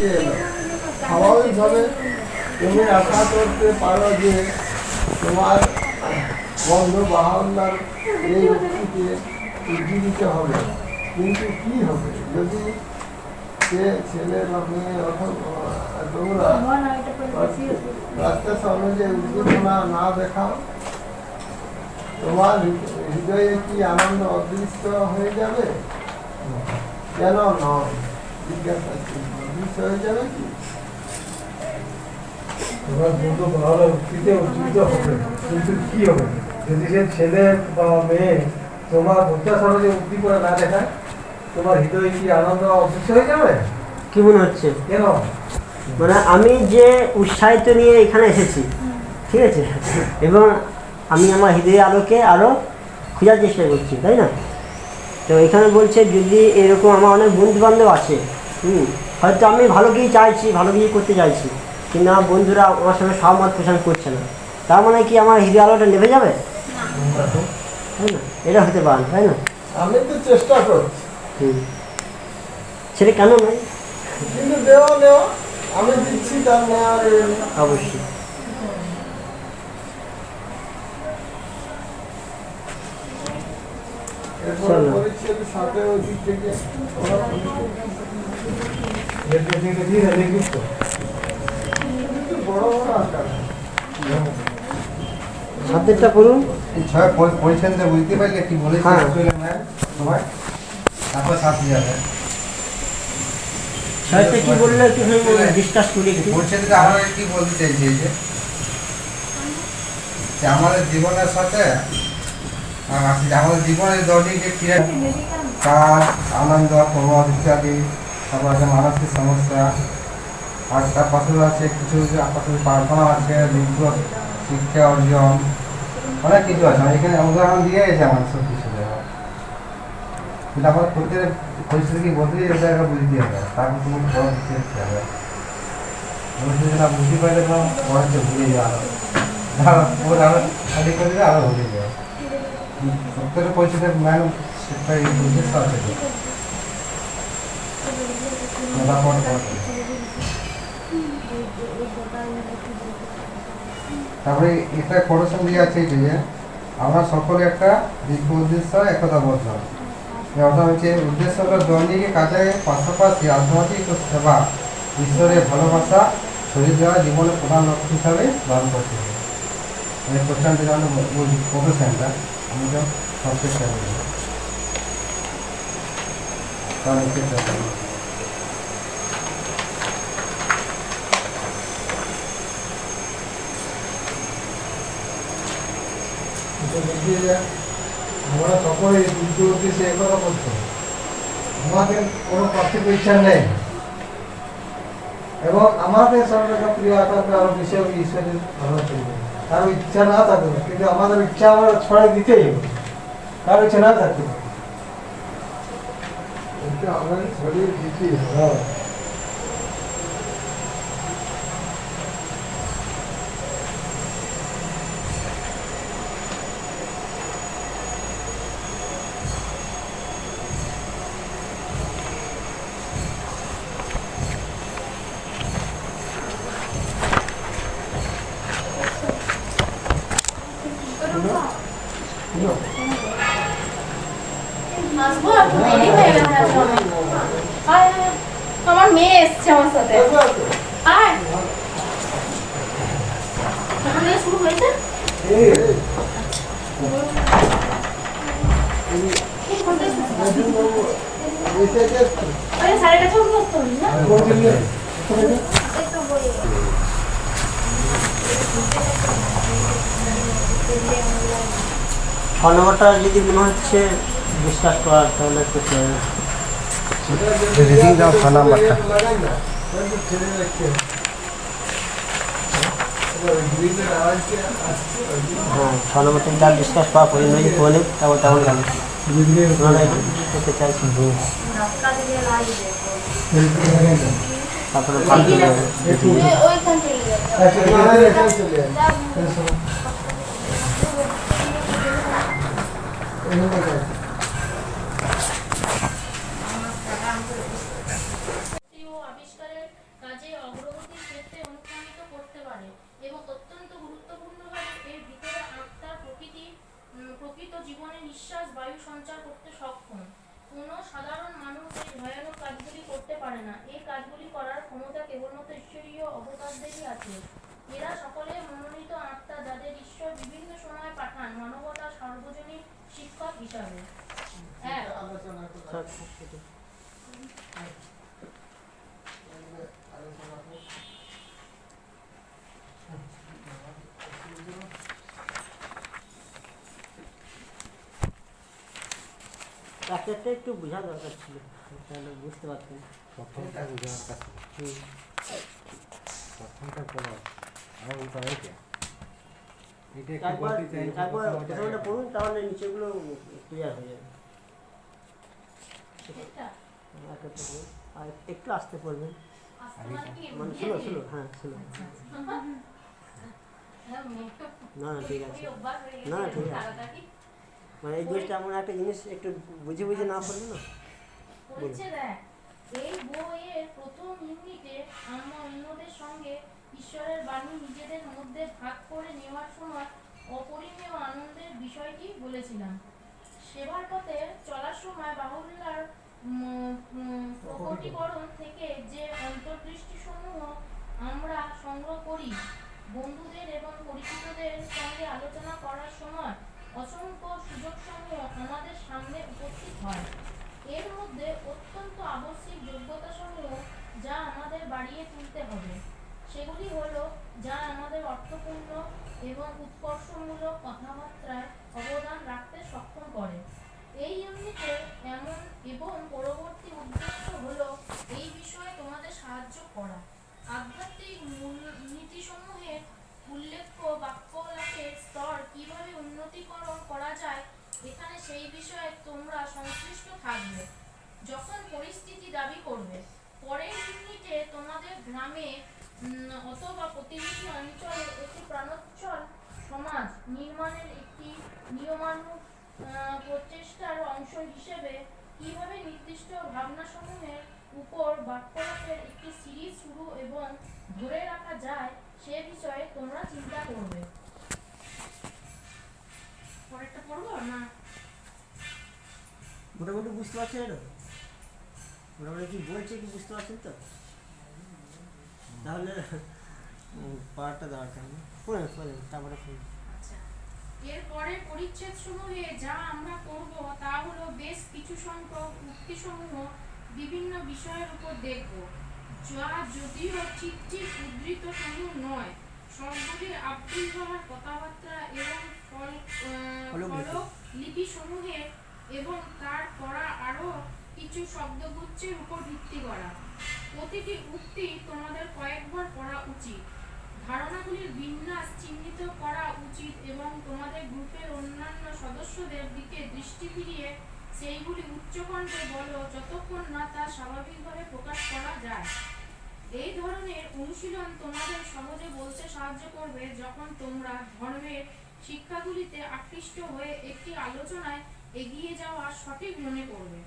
থেকে এলো, স্বাভাবিকভাবে তুমি আশা করতে পারো যে তোমার বন্ধু বাহান্নার এই উক্তিকে উজ্জীবিত হবে। কিন্তু কী হবে যদি সে ছেলে বা মেয়ে অথবা তোমরা বাচ্চা সমাজে উদ্দীপনা না দেখাও? তোমার হৃদয়ে কি আনন্দ অদৃশ্য হয়ে যাবে? কেন নয় জিজ্ঞাসা, অদৃশ্য হয়ে যাবে কি? তোমার বন্ধু ভালো উক্তিতে উজ্জীবিত হবে, কিন্তু কি হবে যদি সে ছেলে বা মেয়ে তোমার বাচ্চা সমাজে উদ্দীপনা না দেখায়? তোমার হৃদয়ে কি আনন্দ অদৃশ্য হয়ে যাবে? কি মনে হচ্ছে? কেন? মানে আমি যে উৎসাহিত নিয়ে এখানে এসেছি, ঠিক আছে, এবং আমি আমার হৃদয়ের আলোকে আরও খোঁজার চেষ্টা করছি, তাই না? তো এখানে বলছে যদি এরকম আমার অনেক বন্ধুবান্ধব আছে, হয়তো আমি ভালো কিছু চাইছি, ভালো কিছু করতে চাইছি, কিন্তু আমার বন্ধুরা আমার সঙ্গে সহমত পোষণ করছে না, তার মানে কি আমার হৃদয় আলোটা নেভে যাবে? তাই না? এটা হতে পারে, তাই না? আমি তো চেষ্টা করছি, সেটা কেন নয়? কিন্তু দেওয়া নেওয়া আমি দিচ্ছি, তার নেওয়া অবশ্যই। পরিচ্ছেদের সাথে ওই দিক থেকে বড় বড় আকার সাবজেক্টটা করুন। পরিচ্ছন্ন বুঝতে পারলে কি বলেছি সবাই, তারপর সাথে যাবে সাহিত্যে কি বললে একটু ডিসকাস করি। পরিচ্ছন্ন আমরা কি বলতে চাইছি যে আমাদের জীবনের সাথে আমাদের জীবনের দৈনিক ক্রিয়া, কাজ, আনন্দ, প্রমোদ ইত্যাদি, তারপর আছে মানসিক সমস্যা, আর তার পাশে আছে কিছু প্রার্থনা আছে, লিঙ্গ শিক্ষা অর্জন, অনেক কিছু আছে। এখানে উদাহরণ দিয়ে এসে আমার সব কিছু দেওয়া, কিন্তু আমার প্রত্যেকের পরিস্থিতি কি বলতে ওটা একটা বুঝতে হবে, তারপর তুমি বড় বুঝতে হবে। পরিস্থিতি না বুঝতে পারলে তো বড় ভুলে যাওয়া, আরো খালি করে দিলে আরো ভুলে যাওয়া। প্রত্যেকের পরিস্থিতির ম্যান সেটা এই উদ্দেশ্য আছে। তারপরে এটা কোরেশন দিয়ে আছে যে আমরা সকলে একটা দীর্ঘ উদ্দেশ্য একতাবদ্ধ। অর্থাৎ হচ্ছে উদ্দেশ্য হলো দৈনিক কাজের পাশাপাশি আধ্যাত্মিক সেবা, ঈশ্বরের ভালোবাসা শরীর দেওয়া জীবনের প্রধান লক্ষ্য হিসাবে গ্রহণ করতে হবে। এই কোশ্চেনটা যেমন প্রফেশনটা আমি তো সব চেষ্টা করি আমরা সকলে যুদ্ধ উদ্দেশ্যে একথা করতে, আমাদের কোনো পার্থিব ইচ্ছা নেই, এবং আমাদের সর্বদা প্রিয় আকারকে আরো বেশি ঈশ্বরের ভালো চলবে। কারো ইচ্ছা না থাকবে, কিন্তু আমাদের ইচ্ছা আমরা ছড়াই দিতেই হবে, কারো ইচ্ছা না থাকতে পারে আমরা ছড়িয়ে দিচ্ছি। হ্যাঁ, আমার মেয়ে এসছে আমার সাথে। শুরু হয়েছে সাড়ে কাছে না। 6 নম্বরটা যদি মনে হচ্ছে ডিসকাস করার, তাহলে একটু রিডিং দাও 6 নাম্বারটা। হ্যাঁ, 6 নম্বরটা যা ডিসকাস করা পরে নয় বলে তারপর তেমন গেল করতে চাইছি। তারপরে আবিষ্কারের কাজে অগ্রগতির ক্ষেত্রে অনুপ্রাণিত করতে পারে এবং অত্যন্ত গুরুত্বপূর্ণভাবে এর ভিতরে আত্মার প্রকৃত জীবনে নিঃশ্বাস বায়ু সঞ্চার করতে সক্ষম। কোনো সাধারণ মানুষ এই ভয়ানক কাজগুলি করতে পারে না। এই কাজগুলি করার ক্ষমতা কেবলমাত্র ঈশ্বরীয় অবতারদেরই আছে। এরা সকলে মনোনীত আত্মা, যাদের ঈশ্বর বিভিন্ন সময় পাঠান মানবতার সার্বজনীন শিক্ষক হিসাবে। এক, আলোচনা করা আচ্ছা, সেটা। আলোচনা হোক। একটা একটা একটু বোঝা দরকার ছিল, তাহলে বুঝতে পারতেন। প্রথমটা বুঝে আমার কাছে হুম। প্রথমটা কোনো আমার ওটা হয়েছে এটা একটু একবার বলতে চাই একবার প্রথমটা পড়ুন, তাহলে নিচেগুলো ক্লিয়ার হয়ে যাবে। এটা একটা একটা পড়ুন, আর একটু আসতে পড়বেন, আসমার কি মানে বুঝিয়ে ছিল দিই? হ্যাঁ ছিল। হ্যাঁ, মেয়েটা না না ঠিক আছে, পুরোপুরি অভ্যাস হয়ে গেছে না, ঠিক আছে। তাড়াতাড়ি মানে এই জিনিসটা এমন একটা জিনিস একটু বুঝে বুঝে না পড়লে না। বলছে দেখ, এই বইয়ের প্রথম ইউনিটে আমরা অন্যদের সঙ্গে ঈশ্বরের বাণী নিজেদের মধ্যে ভাগ করে নেওয়ার সময় অপরিমেয় আনন্দের বিষয়টি বলেছিলাম। সেবার পথে চলার সময় বাহুল্যার প্রকটীকরণ থেকে যে অন্তর্দৃষ্টি সমূহ আমরা সংগ্রহ করি, বন্ধুদের এবং পরিচিতদের সঙ্গে আলোচনা করার সময় অসংখ্য সুযোগ সমূহ আমাদের সামনে উপস্থিত হয়। এর মধ্যে অত্যন্ত আবশ্যিক যোগ্যতা সমূহ যা আমাদের বাড়িয়ে তুলতে হবে, সেগুলি হলো যা আমাদের অর্থপূর্ণ এবং উৎকর্ষমূলক কথাবার্তায় অবদান রাখতে সক্ষম করে। এই ইউনিটে এমন এবং পরবর্তী উদ্দেশ্য হলো এই বিষয়ে তোমাদের সাহায্য করা। আধ্যাত্মিক মূলনীতিসমূহের উল্লেখ্য বাক্যলাপের স্তর কিভাবে উন্নতিকরণ করা যায়, এখানে সেই বিষয়ে তোমরা সংশ্লিষ্ট থাকবে যখন পরিস্থিতি দাবি করবে। পরের ইউনিটে তোমাদের গ্রামে অথবা প্রতিবেশী অঞ্চলে একটি প্রাণোচ্ছল সমাজ নির্মাণের একটি নিয়মানুগ প্রচেষ্টার অংশ হিসেবে কিভাবে নির্দিষ্ট ভাবনাসমূহের উপর বাক্যলাপের একটি সিরিজ শুরু এবং ধরে রাখা যায় সে বিষয়ে তোমরা চিন্তা করবে। পরেরটা পড়বো না? মোটামুটি বুঝতে পারছেন এটা? মোটামুটি কি বলছে কি বুঝতে পারছেন তো? তাহলে পাওয়ারটা দরকার না, পড়েন পড়েন তারপরে পড়ুন। আচ্ছা, এরপরে পরিচ্ছেদ সমূহে যা আমরা করব তা হলো বেশ কিছু সংখ্যক উক্তিসমূহ বিভিন্ন বিষয়ের উপর দেখব, যা যদিও ঠিক ঠিক উদ্ধৃত সমূহ নয়, সবগুলি আব্দুল বাহার কথাবার্তা এবং ফলক লিপি সমূহের এবং তার পড়া আরও কিছু শব্দগুচ্ছের উপর ভিত্তি করা। প্রতিটি উক্তি তোমাদের কয়েকবার পড়া উচিত। ধারণাগুলির বিন্যাস চিহ্নিত করা উচিত এবং তোমাদের গ্রুপের অন্যান্য সদস্যদের দিকে দৃষ্টি ফিরিয়ে সেইগুলি উচ্চকণ্ঠে বলো যতক্ষণ না তা স্বাভাবিকভাবে প্রকাশ করা যায়। এই ধরনের অনুশীলন তোমাদের সহজে বলতে সাহায্য করবে যখন তোমরা ধর্মের শিক্ষাগুলিতে আকৃষ্ট হয়ে একটি আলোচনায় এগিয়ে যাওয়া সঠিক মনে করবে।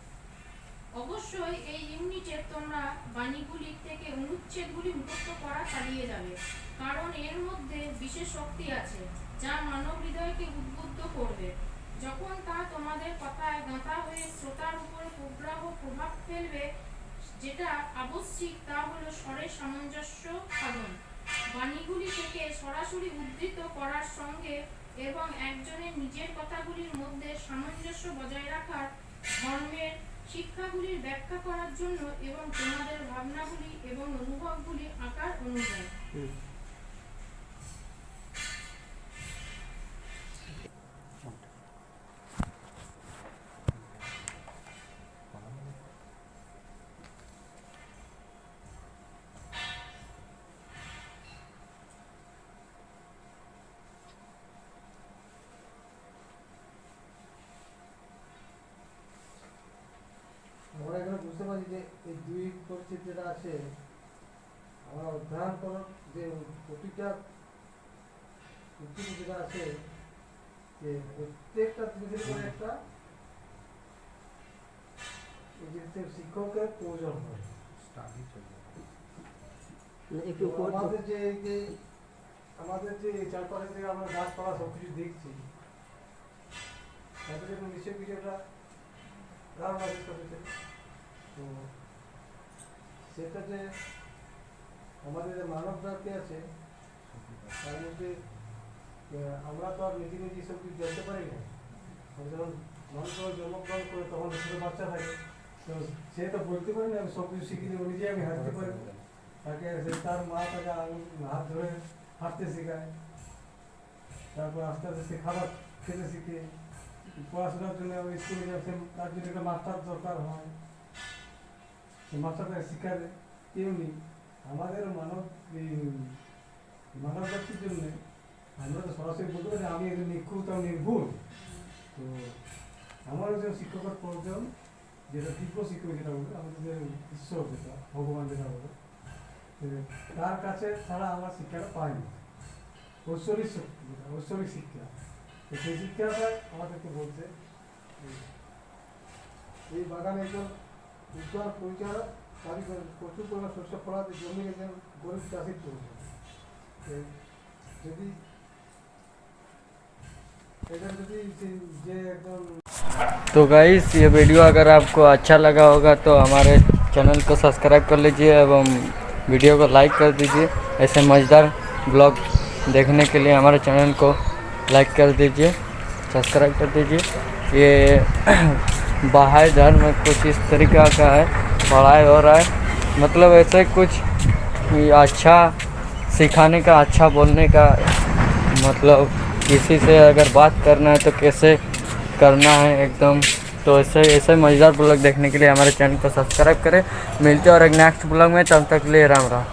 অবশ্যই এই ইউনিটে তোমরা বাণীগুলি থেকে অনুচ্ছেদগুলি মুক্ত করা চালিয়ে যাবে, কারণ এর মধ্যে বিশেষ শক্তি আছে যা মানব হৃদয়কে উদ্বুদ্ধ করবে। যখন তা তোমাদের কথায় গাঁথা হয়ে শ্রোতার উপরে প্রভাব ফেলবে, যেটা আবশ্যিক তা হলো স্বরের সামঞ্জস্য সাধন। বাণীগুলি থেকে সরাসরি উদ্ধৃত করার সঙ্গে এবং একজনের নিজের কথাগুলির মধ্যে সামঞ্জস্য বজায় রাখার ধর্মের শিক্ষাগুলির ব্যাখ্যা করার জন্য এবং তোমাদের ভাবনাগুলি এবং অনুভবগুলি আকার অনুযায়ী। আমরা এখানে বুঝতে পারছি যে এই দুই পরিচ্ছেদ যেটা আছে, আমরা অধ্যয়ন করার যে প্রতিটা উদ্যোগ যেটা আছে, যে প্রত্যেকটা জিনিসের করে একটা এই জিনিসের শিক্ষকের প্রয়োজন হয়। স্টাডি চলবে একটু তো আমাদের যে এই যে আমাদের যে এই চারপাশে থেকে আমরা গাছপালা সব কিছু দেখছি, তাতে যখন নিশ্চয়ই কিছু একটা ধারণা করতে হচ্ছে। তো সেটা যে আমাদের যে মানব জাতি আছে তার মধ্যে আমরা তো আর নিজে নিজে সব কিছু জানতে পারি না। আমরা যখন মানুষ জন্মগ্রহণ করে তখন ছোটো বাচ্চা থাকে, তো সে তো বলতে পারে না আমি সব কিছু শিখে দেবো, নিজে আমি হাঁটতে পারি। তাকে তার মা তাকে হাত ধরে হাঁটতে শেখায়, তারপর আস্তে আস্তে সে খাবার খেতে শিখে, পড়াশোনার জন্য স্কুলে যাচ্ছে, তার জন্য একটা মাস্টার দরকার হয়, সেই মাস্টারটাকে শিখাবে। তেমনি আমাদের মানব জাতির জন্য আমরা তো সরাসরি বলতে পারি আমি একজন নিখুঁত এবং নির্ভুল। তো আমার একজন শিক্ষকের প্রয়োজন, যেটা তীব্র শিক্ষক যেটা বলে আমাদের যে ঈশ্বর যেটা ভগবান যেটা বলে, তার কাছে ছাড়া আমরা শিক্ষাটা পাইনি। ঐশ্বরিক শক্তি যেটা ঐশ্বরিক শিক্ষা, তো সেই শিক্ষাটা আমাদেরকে বলছে এই বাগানে একজন উজ্জ্বল পরিচয় কারিগর প্রচুর পরিমাণ শস্য ফলাতে জমি একজন গরিব চাষির প্রয়োজন। যদি এটা যদি যে একজন तो गाइस ये वीडियो अगर आपको अच्छा लगा होगा तो हमारे चैनल को सब्सक्राइब कर लीजिए एवं वीडियो को लाइक कर दीजिए। ऐसे मज़ेदार ब्लॉग देखने के लिए हमारे चैनल को लाइक कर दीजिए, सब्सक्राइब कर दीजिए। ये बहाई धर्म कुछ इस तरीका का है, पढ़ाई हो रहा है, मतलब ऐसे कुछ अच्छा सिखाने का, अच्छा बोलने का, मतलब किसी से अगर बात करना है तो कैसे करना है एकदम। तो ऐसे मज़ेदार ब्लॉग देखने के लिए हमारे चैनल को सब्सक्राइब करें। मिलते हैं और एक नेक्स्ट ब्लॉग में, तब तक के लिए राम राम।